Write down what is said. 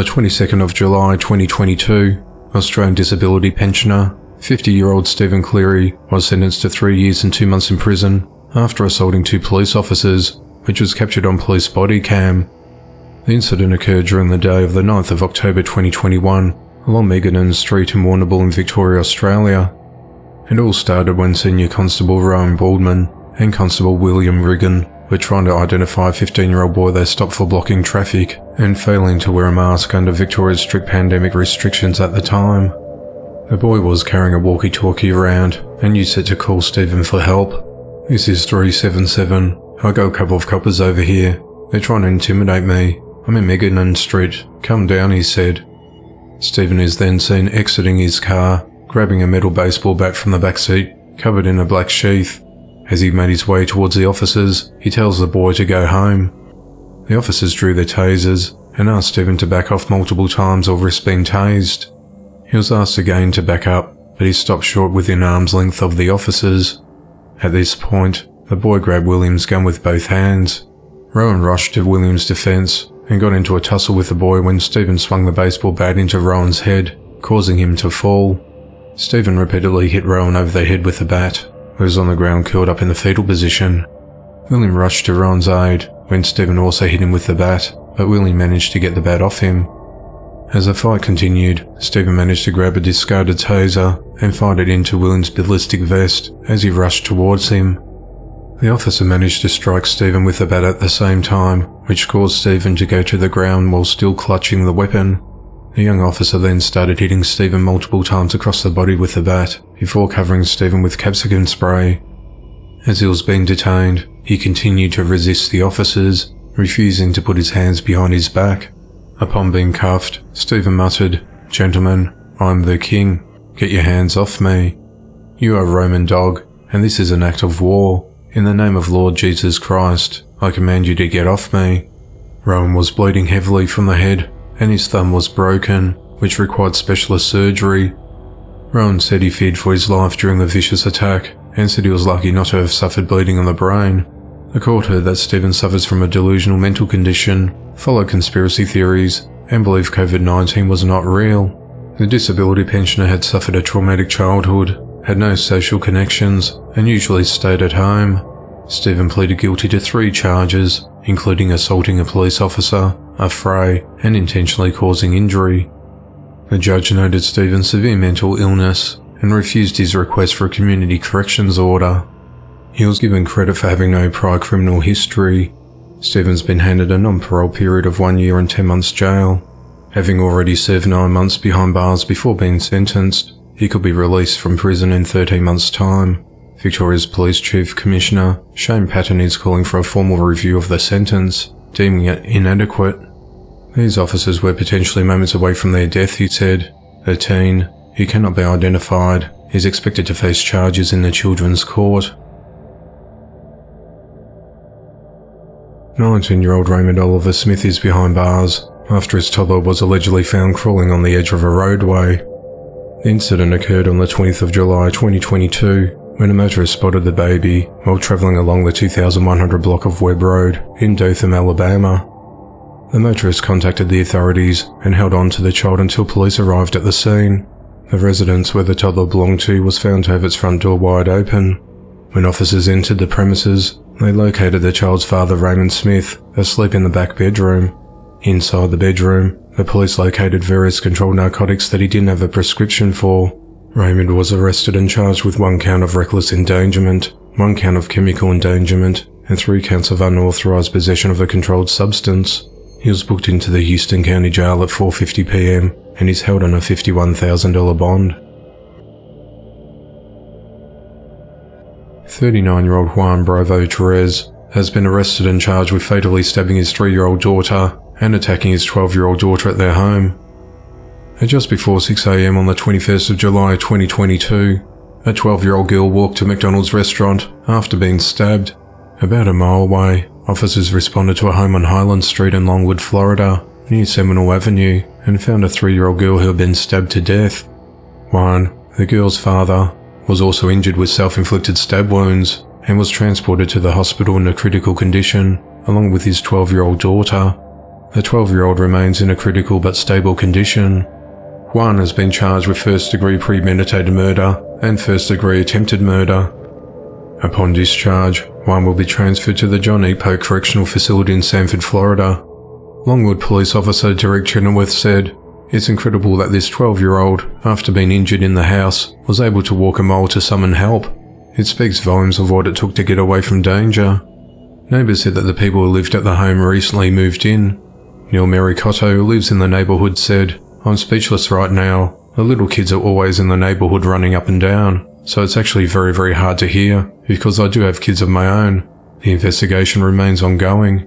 the 22nd of July 2022, Australian disability pensioner 50-year-old Stephen Cleary was sentenced to 3 years and 2 months in prison after assaulting 2 police officers, which was captured on police body cam. The incident occurred during the day of the 9th of October 2021 along Meganon Street in Warrnambool in Victoria, Australia. It all started when Senior Constable Rowan Baldwin and Constable William Riggin were trying to identify a 15-year-old boy they stopped for blocking traffic and failing to wear a mask under Victoria's strict pandemic restrictions at the time. The boy was carrying a walkie-talkie around and used it to call Stephen for help. "This is 377. I got a couple of coppers over here. They're trying to intimidate me. I'm in Meganon Street. Come down," he said. Stephen is then seen exiting his car, grabbing a metal baseball bat from the back seat, covered in a black sheath. As he made his way towards the officers, he tells the boy to go home. The officers drew their tasers and asked Stephen to back off multiple times or risk being tased. He was asked again to back up, but he stopped short within arm's length of the officers. At this point, the boy grabbed William's gun with both hands. Rowan rushed to William's defence and got into a tussle with the boy when Stephen swung the baseball bat into Rowan's head, causing him to fall. Stephen repeatedly hit Rowan over the head with the bat, who was on the ground curled up in the fetal position. William rushed to Rowan's aid when Stephen also hit him with the bat, but William managed to get the bat off him. As the fight continued, Stephen managed to grab a discarded taser and fired it into William's ballistic vest as he rushed towards him. The officer managed to strike Stephen with the bat at the same time, which caused Stephen to go to the ground while still clutching the weapon. The young officer then started hitting Stephen multiple times across the body with the bat, before covering Stephen with capsicum spray. As he was being detained, he continued to resist the officers, refusing to put his hands behind his back. Upon being cuffed, Stephen muttered, "Gentlemen, I'm the king. Get your hands off me. You are a Roman dog, and this is an act of war. In the name of Lord Jesus Christ, I command you to get off me." Rowan was bleeding heavily from the head, and his thumb was broken, which required specialist surgery. Rowan said he feared for his life during the vicious attack, and said he was lucky not to have suffered bleeding on the brain. The court heard that Stephen suffers from a delusional mental condition, followed conspiracy theories, and believed COVID-19 was not real. The disability pensioner had suffered a traumatic childhood, had no social connections, and usually stayed at home. Stephen pleaded guilty to 3 charges, including assaulting a police officer, a fray, and intentionally causing injury. The judge noted Stephen's severe mental illness and refused his request for a community corrections order. He was given credit for having no prior criminal history. Stephen's been handed a non-parole period of 1 year and 10 months jail. Having already served 9 months behind bars before being sentenced, he could be released from prison in 13 months' time. Victoria's Police Chief Commissioner Shane Patton is calling for a formal review of the sentence, deeming it inadequate. These officers were potentially moments away from their death, he said. The teen, who cannot be identified, is expected to face charges in the Children's Court. 19-year-old Raymond Oliver Smith is behind bars after his toddler was allegedly found crawling on the edge of a roadway. The incident occurred on the 20th of July 2022 when a motorist spotted the baby while travelling along the 2100 block of Webb Road in Dothan, Alabama. The motorist contacted the authorities and held on to the child until police arrived at the scene. The residence where the toddler belonged to was found to have its front door wide open. When officers entered the premises, they located the child's father, Raymond Smith, asleep in the back bedroom. Inside the bedroom, the police located various controlled narcotics that he didn't have a prescription for. Raymond was arrested and charged with 1 count of reckless endangerment, 1 count of chemical endangerment, and 3 counts of unauthorized possession of a controlled substance. He was booked into the Houston County Jail at 4:50 p.m. and is held on a $51,000 bond. 39-year-old Juan Bravo Torres has been arrested and charged with fatally stabbing his 3-year-old daughter and attacking his 12-year-old daughter at their home. At just before 6 a.m. on the 21st of July 2022, a 12-year-old girl walked to McDonald's restaurant after being stabbed. About a mile away, officers responded to a home on Highland Street in Longwood, Florida, near Seminole Avenue, and found a 3-year-old girl who had been stabbed to death. Juan, the girl's father, was also injured with self-inflicted stab wounds and was transported to the hospital in a critical condition, along with his 12-year-old daughter. The 12-year-old remains in a critical but stable condition. One has been charged with first-degree premeditated murder and first-degree attempted murder. Upon discharge, one will be transferred to the John E. Polk Correctional Facility in Sanford, Florida. Longwood Police Officer Derek Chenoweth said, "It's incredible that this 12-year-old, after being injured in the house, was able to walk a mile to summon help. It speaks volumes of what it took to get away from danger." Neighbours said that the people who lived at the home recently moved in. Neil Mericotto, who lives in the neighbourhood, said, "I'm speechless right now. The little kids are always in the neighbourhood running up and down, so it's actually very, very hard to hear, because I do have kids of my own. The investigation remains ongoing."